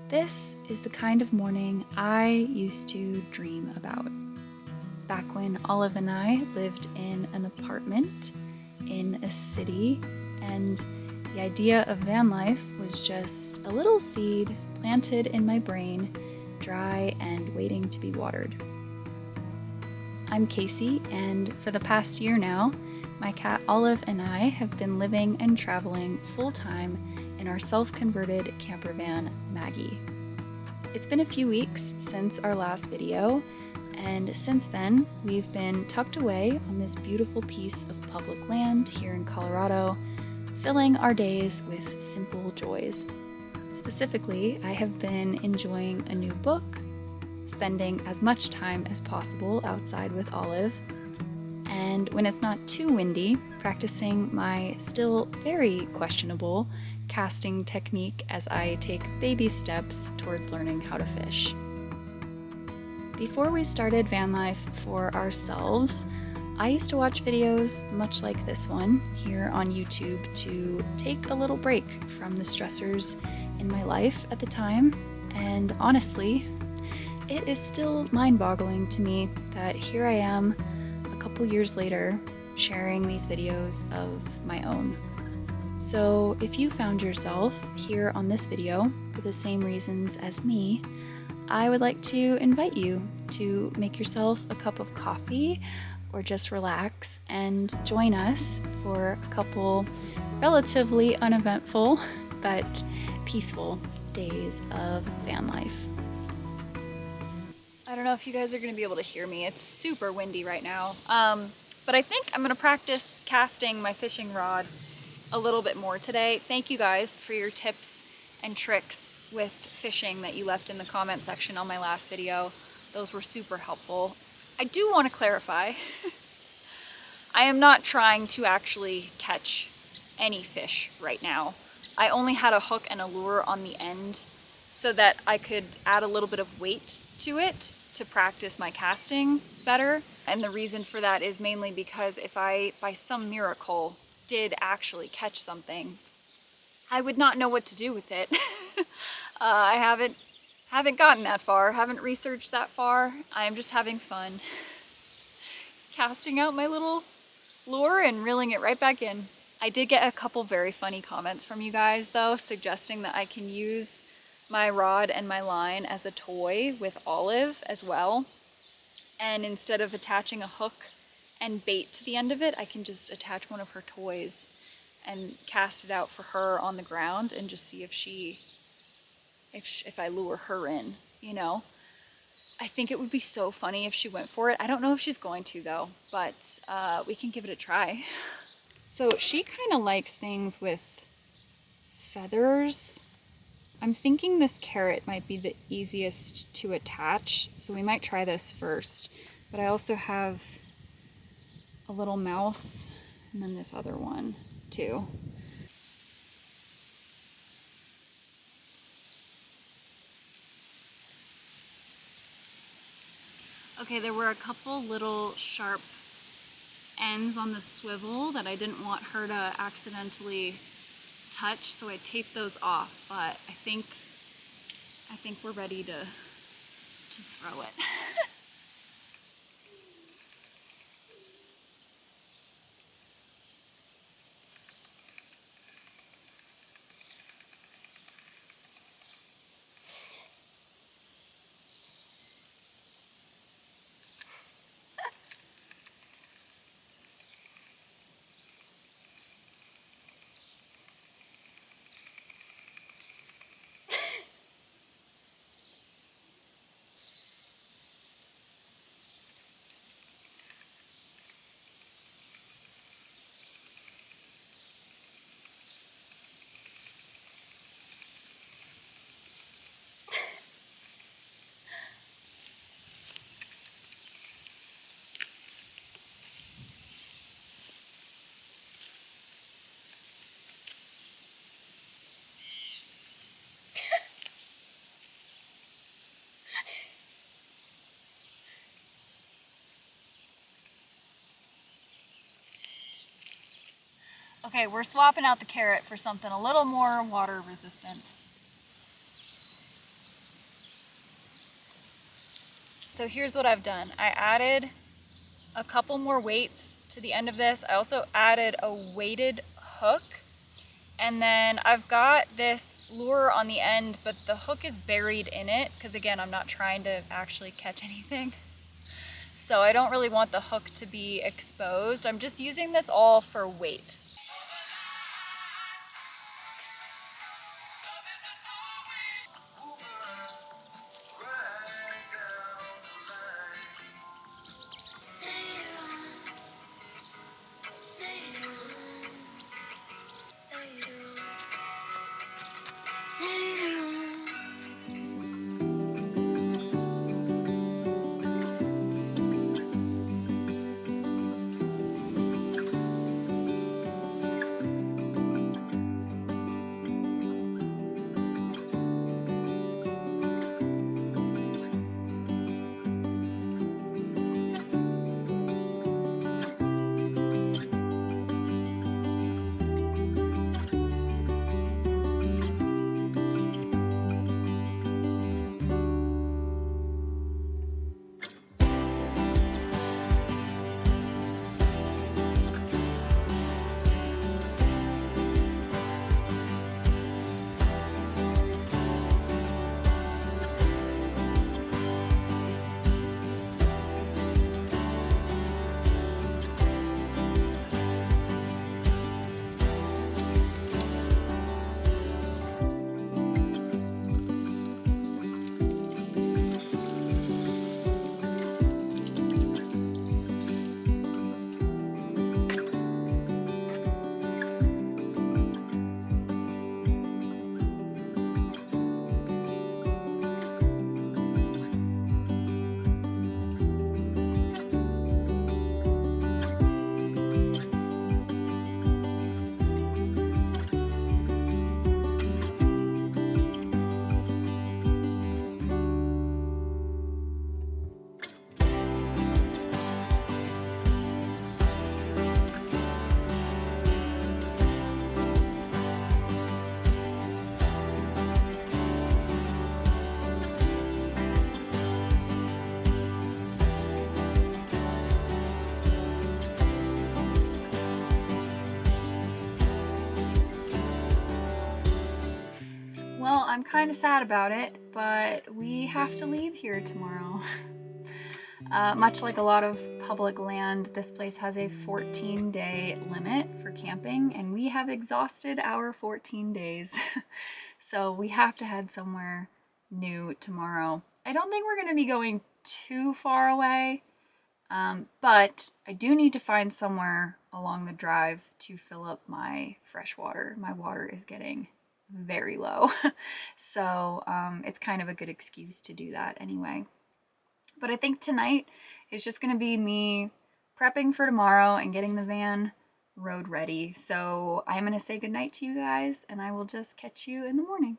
This is the kind of morning I used to dream about. Back when Olive and I lived in an apartment in a city, and the idea of van life was just a little seed planted in my brain, dry and waiting to be watered. I'm Casey, and for the past year now, my cat Olive and I have been living and traveling full-time in our self-converted camper van, Maggie. It's been a few weeks since our last video, and since then, we've been tucked away on this beautiful piece of public land here in Colorado, filling our days with simple joys. Specifically, I have been enjoying a new book, spending as much time as possible outside with Olive, and when it's not too windy, practicing my still very questionable casting technique as I take baby steps towards learning how to fish. Before we started van life for ourselves, I used to watch videos much like this one here on YouTube to take a little break from the stressors in my life at the time, and honestly, it is still mind-boggling to me that here I am a couple years later sharing these videos of my own. So if you found yourself here on this video for the same reasons as me, I would like to invite you to make yourself a cup of coffee or just relax and join us for a couple relatively uneventful but peaceful days of van life. I don't know if you guys are going to be able to hear me. It's super windy right now. But I think I'm going to practice casting my fishing rod a little bit more today. Thank you guys for your tips and tricks with fishing that you left in the comment section on my last video. Those were super helpful. I do want to clarify, I am not trying to actually catch any fish right now. I only had a hook and a lure on the end so that I could add a little bit of weight to it to practice my casting better. And the reason for that is mainly because if I, by some miracle, did actually catch something, I would not know what to do with it. I haven't gotten that far, haven't researched that far. I'm just having fun casting out my little lure and reeling it right back in. I did get a couple very funny comments from you guys though, suggesting that I can use my rod and my line as a toy with Olive as well. And instead of attaching a hook and bait to the end of it, I can just attach one of her toys and cast it out for her on the ground and just see if I lure her in, you know? I think it would be so funny if she went for it. I don't know if she's going to though, but we can give it a try. So she kind of likes things with feathers. I'm thinking this carrot might be the easiest to attach, so we might try this first. But I also have a little mouse and then this other one too. Okay, there were a couple little sharp ends on the swivel that I didn't want her to accidentally touch, so I taped those off, but I think we're ready to throw it. Okay, we're swapping out the carrot for something a little more water resistant. So here's what I've done. I added a couple more weights to the end of this. I also added a weighted hook, and then I've got this lure on the end, but the hook is buried in it because, again, I'm not trying to actually catch anything. So I don't really want the hook to be exposed. I'm just using this all for weight. Well, I'm kind of sad about it, but we have to leave here tomorrow. Much like a lot of public land, this place has a 14-day limit for camping, and we have exhausted our 14 days. So we have to head somewhere new tomorrow. I don't think we're going to be going too far away, but I do need to find somewhere along the drive to fill up my fresh water. My water is getting very low. So it's kind of a good excuse to do that anyway. But I think tonight is just going to be me prepping for tomorrow and getting the van road ready. So I'm going to say goodnight to you guys, and I will just catch you in the morning.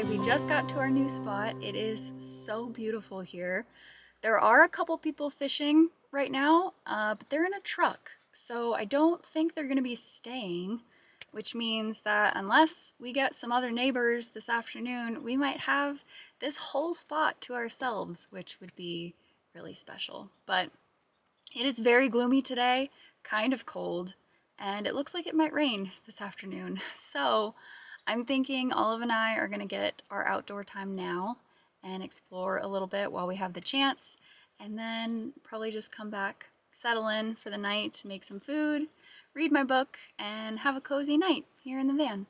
Okay, we just got to our new spot. It is so beautiful here. There are a couple people fishing right now, but they're in a truck, so I don't think they're gonna be staying, which means that unless we get some other neighbors this afternoon, we might have this whole spot to ourselves, which would be really special. But it is very gloomy today, kind of cold, and it looks like it might rain this afternoon. So I'm thinking Olive and I are gonna get our outdoor time now and explore a little bit while we have the chance, and then probably just come back, settle in for the night, make some food, read my book, and have a cozy night here in the van.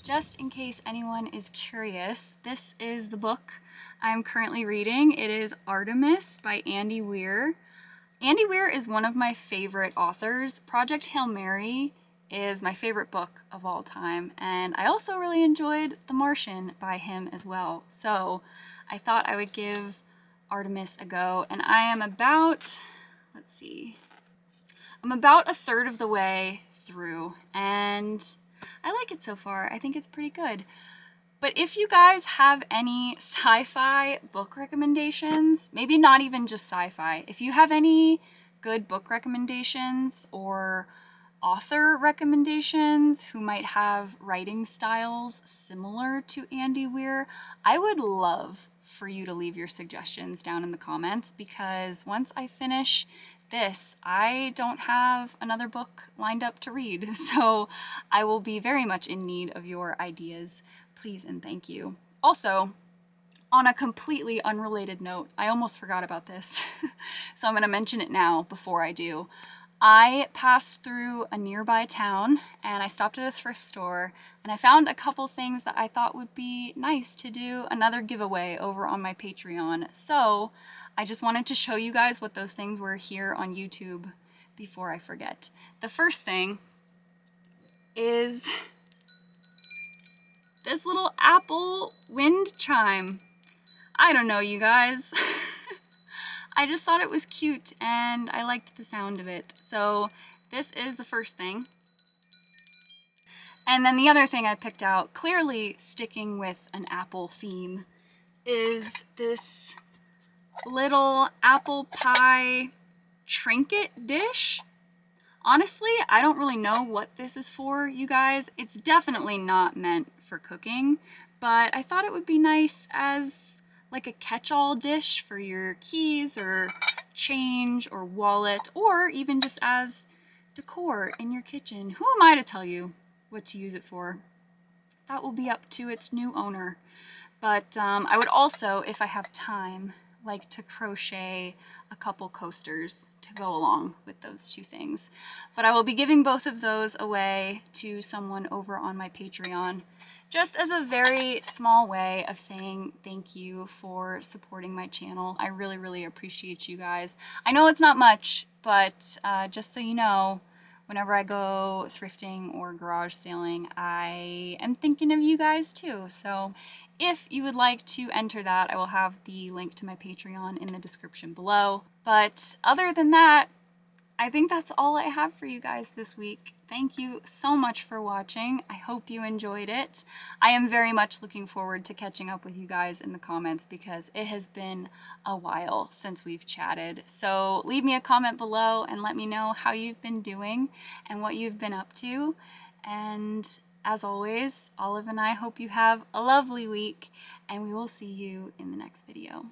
Just in case anyone is curious, this is the book I'm currently reading. It is Artemis by Andy Weir. Andy Weir is one of my favorite authors. Project Hail Mary is my favorite book of all time, and I also really enjoyed The Martian by him as well. So I thought I would give Artemis a go, and I am about, I'm about a third of the way through, and I like it so far. I think it's pretty good. But if you guys have any sci-fi book recommendations, maybe not even just sci-fi, if you have any good book recommendations or author recommendations who might have writing styles similar to Andy Weir, I would love for you to leave your suggestions down in the comments, because once I finish this, I don't have another book lined up to read, so I will be very much in need of your ideas. Please and thank you. Also, on a completely unrelated note, I almost forgot about this, so I'm going to mention it now before I do. I passed through a nearby town and I stopped at a thrift store and I found a couple things that I thought would be nice to do another giveaway over on my Patreon. So I just wanted to show you guys what those things were here on YouTube before I forget. The first thing is this little Apple wind chime. I don't know, you guys. I just thought it was cute and I liked the sound of it. So this is the first thing. And then the other thing I picked out, clearly sticking with an apple theme, is this little apple pie trinket dish. Honestly, I don't really know what this is for, you guys. It's definitely not meant for cooking, but I thought it would be nice as like a catch-all dish for your keys or change or wallet, or even just as decor in your kitchen. Who am I to tell you what to use it for? That will be up to its new owner. But I would also, if I have time, like to crochet a couple coasters to go along with those two things. But I will be giving both of those away to someone over on my Patreon, just as a very small way of saying thank you for supporting my channel. I really, really appreciate you guys. I know it's not much, but just so you know, whenever I go thrifting or garage sailing, I am thinking of you guys too. So if you would like to enter that, I will have the link to my Patreon in the description below. But other than that, I think that's all I have for you guys this week. Thank you so much for watching. I hope you enjoyed it. I am very much looking forward to catching up with you guys in the comments because it has been a while since we've chatted. So leave me a comment below and let me know how you've been doing and what you've been up to. And as always, Olive and I hope you have a lovely week, and we will see you in the next video.